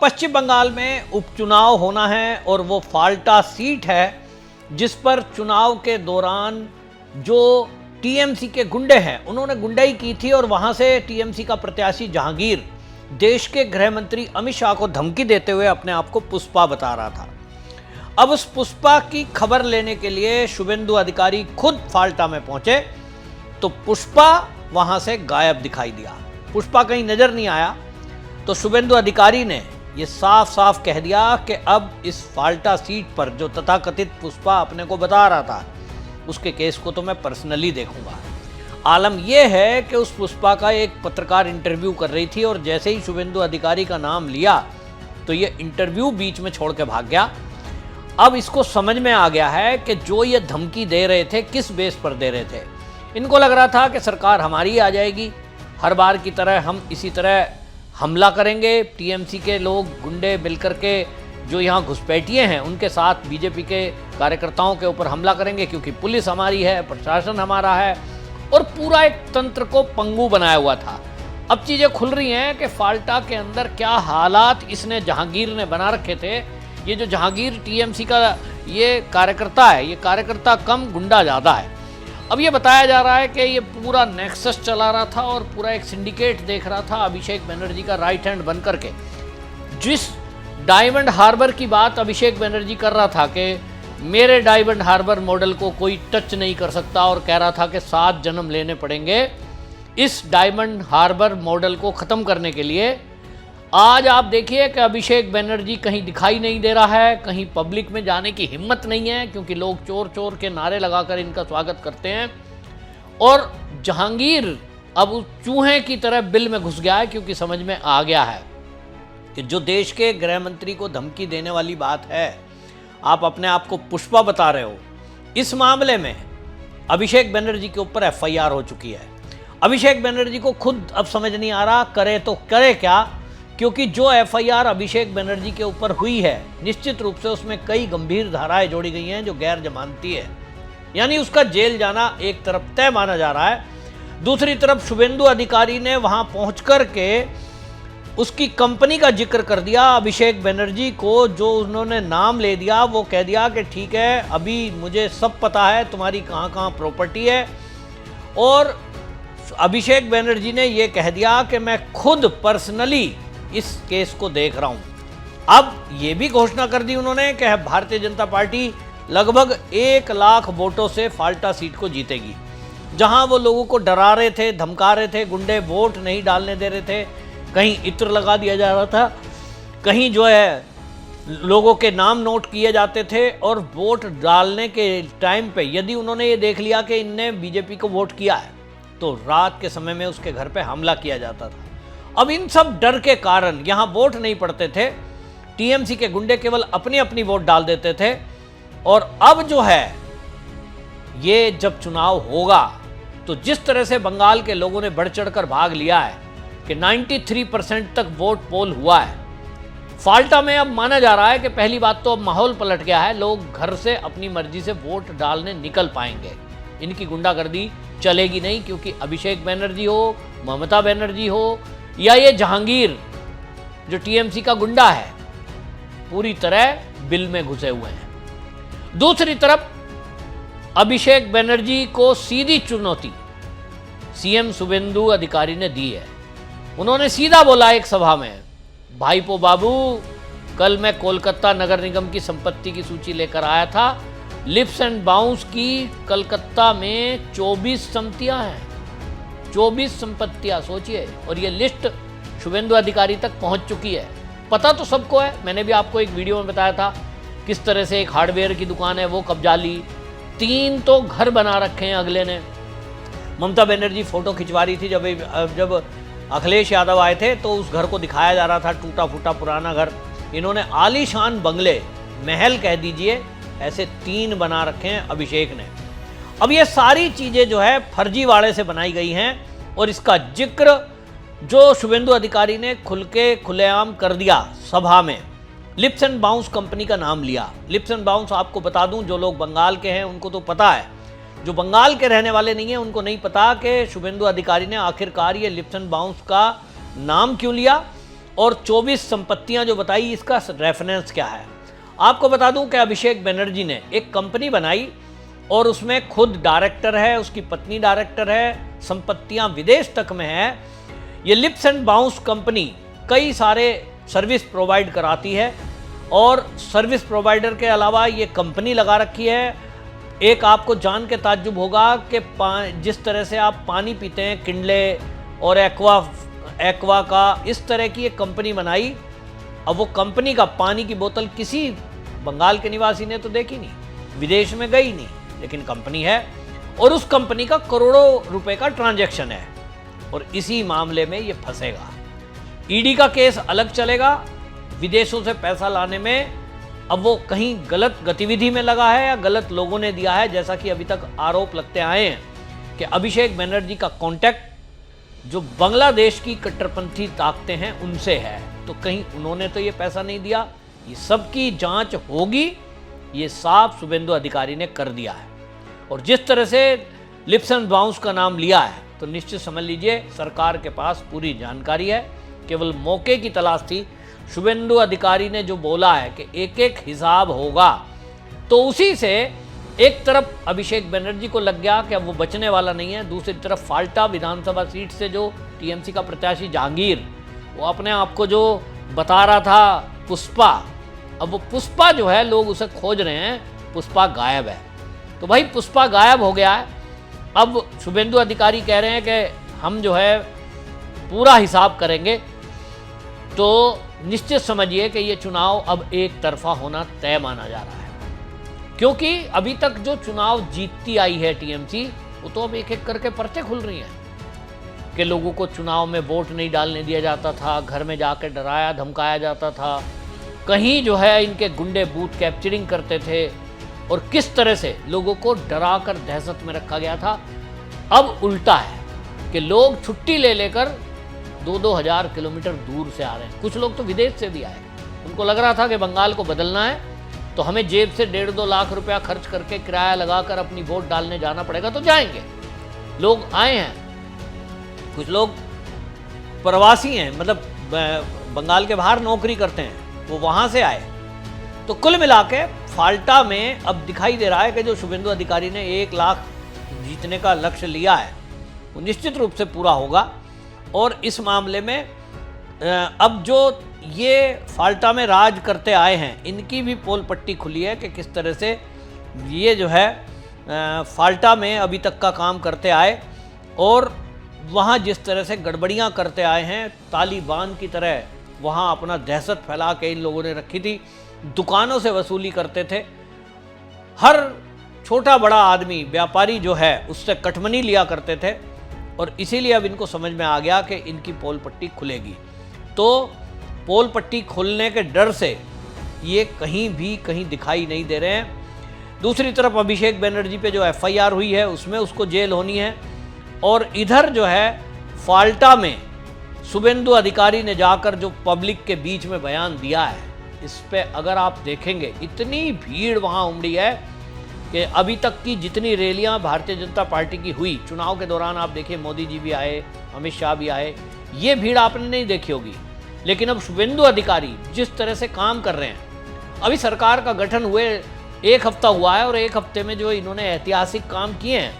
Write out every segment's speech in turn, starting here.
पश्चिम बंगाल में उपचुनाव होना है और वो फाल्टा सीट है जिस पर चुनाव के दौरान जो टीएमसी के गुंडे हैं उन्होंने गुंडाई की थी और वहां से टीएमसी का प्रत्याशी जहांगीर देश के गृह मंत्री अमित शाह को धमकी देते हुए अपने आप को पुष्पा बता रहा था। अब उस पुष्पा की खबर लेने के लिए शुभेंदु अधिकारी खुद फाल्टा में पहुंचे तो पुष्पा वहां से गायब दिखाई दिया। पुष्पा कहीं नजर नहीं आया तो शुभेंदु अधिकारी ने ये साफ साफ कह दिया कि अब इस फाल्टा सीट पर जो तथाकथित पुष्पा अपने को बता रहा था उसके केस को तो मैं पर्सनली देखूंगा। आलम यह है कि उस पुष्पा का एक पत्रकार इंटरव्यू कर रही थी और जैसे ही शुभेंदु अधिकारी का नाम लिया तो ये इंटरव्यू बीच में छोड़ के भाग गया। अब इसको समझ में आ गया है कि जो ये धमकी दे रहे थे किस बेस पर दे रहे थे। इनको लग रहा था कि सरकार हमारी आ जाएगी, हर बार की तरह हम इसी तरह हमला करेंगे, टीएमसी के लोग गुंडे मिलकर के जो यहाँ घुसपैठिए हैं उनके साथ बीजेपी के कार्यकर्ताओं के ऊपर हमला करेंगे क्योंकि पुलिस हमारी है, प्रशासन हमारा है और पूरा एक तंत्र को पंगु बनाया हुआ था। अब चीज़ें खुल रही हैं कि फाल्टा के अंदर क्या हालात इसने जहांगीर ने बना रखे थे। ये जो जहांगीर टीएमसी का ये कार्यकर्ता है, ये कार्यकर्ता कम गुंडा ज़्यादा है। अब ये बताया जा रहा है कि ये पूरा नेक्सस चला रहा था और पूरा एक सिंडिकेट देख रहा था अभिषेक बनर्जी का राइट हैंड बन करके। जिस डायमंड हार्बर की बात अभिषेक बनर्जी कर रहा था कि मेरे डायमंड हार्बर मॉडल को कोई टच नहीं कर सकता और कह रहा था कि 7 जन्म लेने पड़ेंगे इस डायमंड हार्बर मॉडल को ख़त्म करने के लिए। आज आप देखिए कि अभिषेक बनर्जी कहीं दिखाई नहीं दे रहा है, कहीं पब्लिक में जाने की हिम्मत नहीं है क्योंकि लोग चोर चोर के नारे लगाकर इनका स्वागत करते हैं। और जहांगीर अब उस चूहे की तरह बिल में घुस गया है क्योंकि समझ में आ गया है कि जो देश के गृह मंत्री को धमकी देने वाली बात है, आप अपने आप को पुष्पा बता रहे हो। इस मामले में अभिषेक बनर्जी के ऊपर एफआईआर हो चुकी है। अभिषेक बनर्जी को खुद अब समझ नहीं आ रहा करे तो करे क्या, क्योंकि जो एफआईआर अभिषेक बनर्जी के ऊपर हुई है निश्चित रूप से उसमें कई गंभीर धाराएं जोड़ी गई हैं जो गैर जमानती है, यानी उसका जेल जाना एक तरफ तय माना जा रहा है। दूसरी तरफ शुभेंदु अधिकारी ने वहां पहुंच कर के उसकी कंपनी का जिक्र कर दिया अभिषेक बनर्जी को, जो उन्होंने नाम ले दिया वो कह दिया कि ठीक है अभी मुझे सब पता है तुम्हारी कहाँ कहाँ प्रॉपर्टी है। और अभिषेक बनर्जी ने ये कह दिया कि मैं खुद पर्सनली इस केस को देख रहा हूं। अब ये भी घोषणा कर दी उन्होंने कि भारतीय जनता पार्टी लगभग 1 लाख वोटों से फाल्टा सीट को जीतेगी। जहां वो लोगों को डरा रहे थे, धमका रहे थे, गुंडे वोट नहीं डालने दे रहे थे, कहीं इत्र लगा दिया जा रहा था, कहीं जो है लोगों के नाम नोट किए जाते थे और वोट डालने के टाइम पे यदि उन्होंने ये देख लिया कि इनने बीजेपी को वोट किया है तो रात के समय में उसके घर पे हमला किया जाता था। अब इन सब डर के कारण यहाँ वोट नहीं पड़ते थे, टीएमसी के गुंडे केवल अपनी अपनी वोट डाल देते थे। और अब जो है ये जब चुनाव होगा तो जिस तरह से बंगाल के लोगों ने बढ़ चढ़कर भाग लिया है कि 93% तक वोट पोल हुआ है फाल्टा में, अब माना जा रहा है कि पहली बात तो अब माहौल पलट गया है, लोग घर से अपनी मर्जी से वोट डालने निकल पाएंगे। इनकी गुंडागर्दी चलेगी नहीं क्योंकि अभिषेक बनर्जी हो, ममता बनर्जी हो या ये जहांगीर जो टीएमसी का गुंडा है पूरी तरह बिल में घुसे हुए हैं। दूसरी तरफ अभिषेक बनर्जी को सीधी चुनौती सीएम शुभेंदु अधिकारी ने दी है। उन्होंने सीधा बोला एक सभा में, भाईपो बाबू कल मैं कोलकाता नगर निगम की संपत्ति की सूची लेकर आया था, लिप्स एंड बाउंस की कलकत्ता में 24 संपत्तियां हैं, 24 संपत्तियां, सोचिए। और ये लिस्ट शुभेंदु अधिकारी तक पहुंच चुकी है। पता तो सबको है, मैंने भी आपको एक वीडियो में बताया था किस तरह से एक हार्डवेयर की दुकान है वो कब्जा ली, 3 तो घर बना रखे हैं अगले ने। ममता बनर्जी फोटो खिंचवा रही थी जब अखिलेश यादव आए थे तो उस घर को दिखाया जा रहा था, टूटा फूटा पुराना घर। इन्होंने आलीशान बंगले, महल कह दीजिए, ऐसे 3 बना रखे हैं अभिषेक ने। अब ये सारी चीज़ें जो है फर्जीवाड़े से बनाई गई हैं और इसका जिक्र जो शुभेंदु अधिकारी ने खुलेआम कर दिया सभा में। लिप्स एंड बाउंस कंपनी का नाम लिया। लिप्स एंड बाउंस आपको बता दूं, जो लोग बंगाल के हैं उनको तो पता है, जो बंगाल के रहने वाले नहीं हैं उनको नहीं पता कि शुभेंदु अधिकारी ने आखिरकार ये लिप्स एंड बाउंस का नाम क्यों लिया और 24 संपत्तियां जो बताई, इसका रेफरेंस क्या है? आपको बता दूं कि अभिषेक बनर्जी ने एक कंपनी बनाई और उसमें खुद डायरेक्टर है, उसकी पत्नी डायरेक्टर है, संपत्तियां विदेश तक में है। ये लिप्स एंड बाउंस कंपनी कई सारे सर्विस प्रोवाइड कराती है और सर्विस प्रोवाइडर के अलावा ये कंपनी लगा रखी है। एक आपको जान के ताज्जुब होगा कि जिस तरह से आप पानी पीते हैं किंडले और एक्वा का, इस तरह की एक कंपनी बनाई। अब वो कंपनी का पानी की बोतल किसी बंगाल के निवासी ने तो देखी नहीं, विदेश में गई नहीं, लेकिन कंपनी है और उस कंपनी का करोड़ों रुपए का ट्रांजैक्शन है और इसी मामले में ये फंसेगा। ईडी का केस अलग चलेगा। विदेशों से पैसा लाने में अब वो कहीं गलत गतिविधि में लगा है या गलत लोगों ने दिया है, जैसा कि अभी तक आरोप लगते आए हैं कि अभिषेक बनर्जी का कॉन्टैक्ट जो बांग्लादेश की कट्टरपंथी ताकतें हैं उनसे है, तो कहीं उन्होंने तो ये पैसा नहीं दिया। ये सबकी जांच होगी, ये साफ शुभेंदु अधिकारी ने कर दिया है। और जिस तरह से लिप्स एंड बाउंस का नाम लिया है, तो निश्चित समझ लीजिए सरकार के पास पूरी जानकारी है, केवल मौके की तलाश थी। शुभेंदु अधिकारी ने जो बोला है कि एक एक हिसाब होगा, तो उसी से एक तरफ अभिषेक बनर्जी को लग गया कि अब वो बचने वाला नहीं है, दूसरी तरफ फाल्टा विधानसभा सीट से जो टीएमसी का प्रत्याशी जहांगीर, वो अपने आप को जो बता रहा था पुष्पा, अब वो पुष्पा जो है लोग उसे खोज रहे हैं, पुष्पा गायब है। तो भाई पुष्पा गायब हो गया है। अब शुभेंदु अधिकारी कह रहे हैं कि हम जो है पूरा हिसाब करेंगे, तो निश्चित समझिए कि ये चुनाव अब एक तरफा होना तय माना जा रहा है, क्योंकि अभी तक जो चुनाव जीतती आई है टीएमसी, वो तो अब एक एक करके पर्चे खुल रही हैं कि लोगों को चुनाव में वोट नहीं डालने दिया जाता था, घर में जाकर डराया धमकाया जाता था, कहीं जो है इनके गुंडे बूथ कैप्चरिंग करते थे और किस तरह से लोगों को डरा कर दहशत में रखा गया था। अब उल्टा है कि लोग छुट्टी ले लेकर 2-2 हज़ार किलोमीटर दूर से आ रहे हैं। कुछ लोग तो विदेश से भी आए, उनको लग रहा था कि बंगाल को बदलना है तो हमें जेब से 1.5-2 लाख रुपया खर्च करके किराया लगाकर अपनी वोट डालने जाना पड़ेगा, तो जाएंगे। लोग आए हैं, कुछ लोग प्रवासी हैं, मतलब बंगाल के बाहर नौकरी करते हैं, वो वहाँ से आए। तो कुल मिला के फाल्टा में अब दिखाई दे रहा है कि जो शुभेंदु अधिकारी ने 1 लाख जीतने का लक्ष्य लिया है वो निश्चित रूप से पूरा होगा। और इस मामले में अब जो ये फाल्टा में राज करते आए हैं, इनकी भी पोल पट्टी खुली है कि किस तरह से ये जो है फाल्टा में अभी तक का काम करते आए और वहाँ जिस तरह से गड़बड़ियाँ करते आए हैं, तालिबान की तरह वहाँ अपना दहशत फैला के इन लोगों ने रखी थी। दुकानों से वसूली करते थे, हर छोटा बड़ा आदमी व्यापारी जो है उससे कटमनी लिया करते थे और इसीलिए अब इनको समझ में आ गया कि इनकी पोल पट्टी खुलेगी। तो पोल पट्टी खुलने के डर से ये कहीं दिखाई नहीं दे रहे हैं। दूसरी तरफ अभिषेक बनर्जी पे जो एफआईआर हुई है उसमें उसको जेल होनी है और इधर जो है फाल्टा में शुभेंदु अधिकारी ने जाकर जो पब्लिक के बीच में बयान दिया है, इस पे अगर आप देखेंगे इतनी भीड़ वहाँ उमड़ी है कि अभी तक की जितनी रैलियाँ भारतीय जनता पार्टी की हुई चुनाव के दौरान, आप देखिए मोदी जी भी आए, अमित शाह भी आए, ये भीड़ आपने नहीं देखी होगी। लेकिन अब शुभेंदु अधिकारी जिस तरह से काम कर रहे हैं, अभी सरकार का गठन हुए 1 हफ्ता हुआ है और 1 हफ्ते में जो इन्होंने ऐतिहासिक काम किए हैं,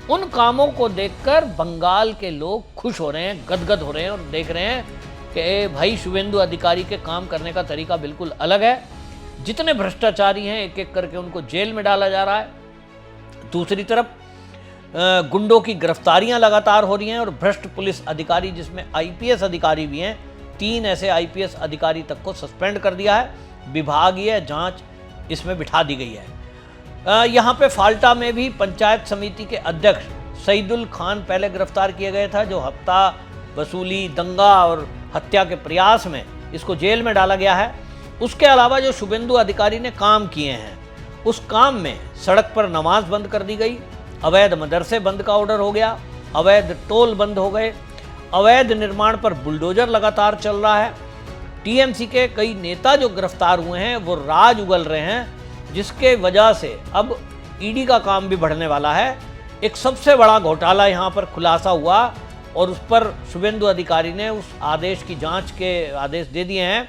उन कामों को देखकर बंगाल के लोग खुश हो रहे हैं, गदगद हो रहे हैं और देख रहे हैं कि भाई शुभेंदु अधिकारी के काम करने का तरीका बिल्कुल अलग है। जितने भ्रष्टाचारी हैं एक एक करके उनको जेल में डाला जा रहा है। दूसरी तरफ गुंडों की गिरफ्तारियां लगातार हो रही हैं और भ्रष्ट पुलिस अधिकारी, जिसमें आईपीएस अधिकारी भी हैं, 3 ऐसे आईपीएस अधिकारी तक को सस्पेंड कर दिया है। विभागीय जांच इसमें बिठा दी गई है। यहाँ पे फाल्टा में भी पंचायत समिति के अध्यक्ष सईदुल खान पहले गिरफ्तार किया गया था, जो हफ्ता वसूली, दंगा और हत्या के प्रयास में इसको जेल में डाला गया है। उसके अलावा जो शुभेंदु अधिकारी ने काम किए हैं, उस काम में सड़क पर नमाज बंद कर दी गई, अवैध मदरसे बंद का ऑर्डर हो गया, अवैध टोल बंद हो गए, अवैध निर्माण पर बुलडोजर लगातार चल रहा है। टीएमसी के कई नेता जो गिरफ्तार हुए हैं वो राज उगल रहे हैं, जिसके वजह से अब ईडी का काम भी बढ़ने वाला है। एक सबसे बड़ा घोटाला यहाँ पर खुलासा हुआ और उस पर शुभेंदु अधिकारी ने उस आदेश की जांच के आदेश दे दिए हैं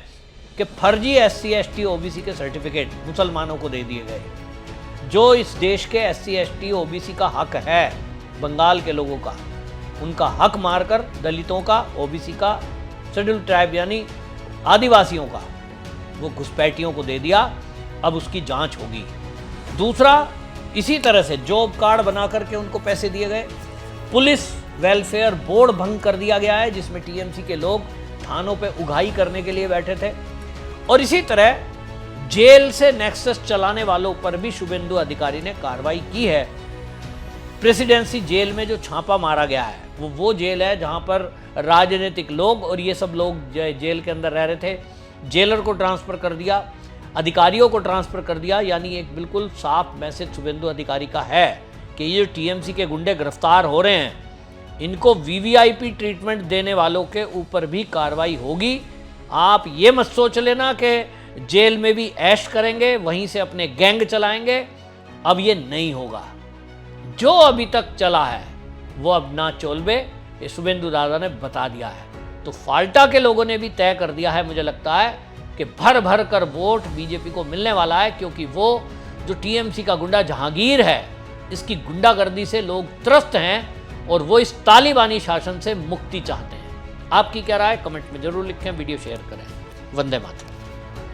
कि फर्जी SC ST OBC के सर्टिफिकेट मुसलमानों को दे दिए गए, जो इस देश के SC ST OBC का हक है, बंगाल के लोगों का, उनका हक मारकर दलितों का, OBC का, शेड्यूल ट्राइब यानी आदिवासियों का वो घुसपैठियों को दे दिया। अब उसकी जांच होगी। दूसरा, इसी तरह से जॉब कार्ड बना करके उनको पैसे दिए गए। पुलिस वेलफेयर बोर्ड भंग कर दिया गया है, जिसमें TMC के लोग थानों पे उगाही करने के लिए बैठे थे। और इसी तरह जेल से नेक्सस चलाने वालों पर भी शुभेंदु अधिकारी ने कार्रवाई की है। प्रेसिडेंसी जेल में जो छापा मारा गया है वो जेल है जहां पर राजनीतिक लोग और ये सब लोग जेल के अंदर रह रहे थे। जेलर को ट्रांसफ़र कर दिया, अधिकारियों को ट्रांसफ़र कर दिया, यानी एक बिल्कुल साफ मैसेज शुभेंदु अधिकारी का है कि ये TMC के गुंडे गिरफ्तार हो रहे हैं, इनको VVIP ट्रीटमेंट देने वालों के ऊपर भी कार्रवाई होगी। आप ये मत सोच लेना कि जेल में भी ऐश करेंगे, वहीं से अपने गैंग चलाएंगे। अब ये नहीं होगा। जो अभी तक चला है वो अब ना चोलबे, ये शुभेंदु दादा ने बता दिया है। तो फाल्टा के लोगों ने भी तय कर दिया है, मुझे लगता है कि भर भर कर वोट बीजेपी को मिलने वाला है, क्योंकि वो जो TMC का गुंडा जहांगीर है, इसकी गुंडागर्दी से लोग त्रस्त हैं और वो इस तालिबानी शासन से मुक्ति चाहते हैं। आपकी क्या राय, कमेंट में जरूर लिखें, वीडियो शेयर करें। वंदे मातरम।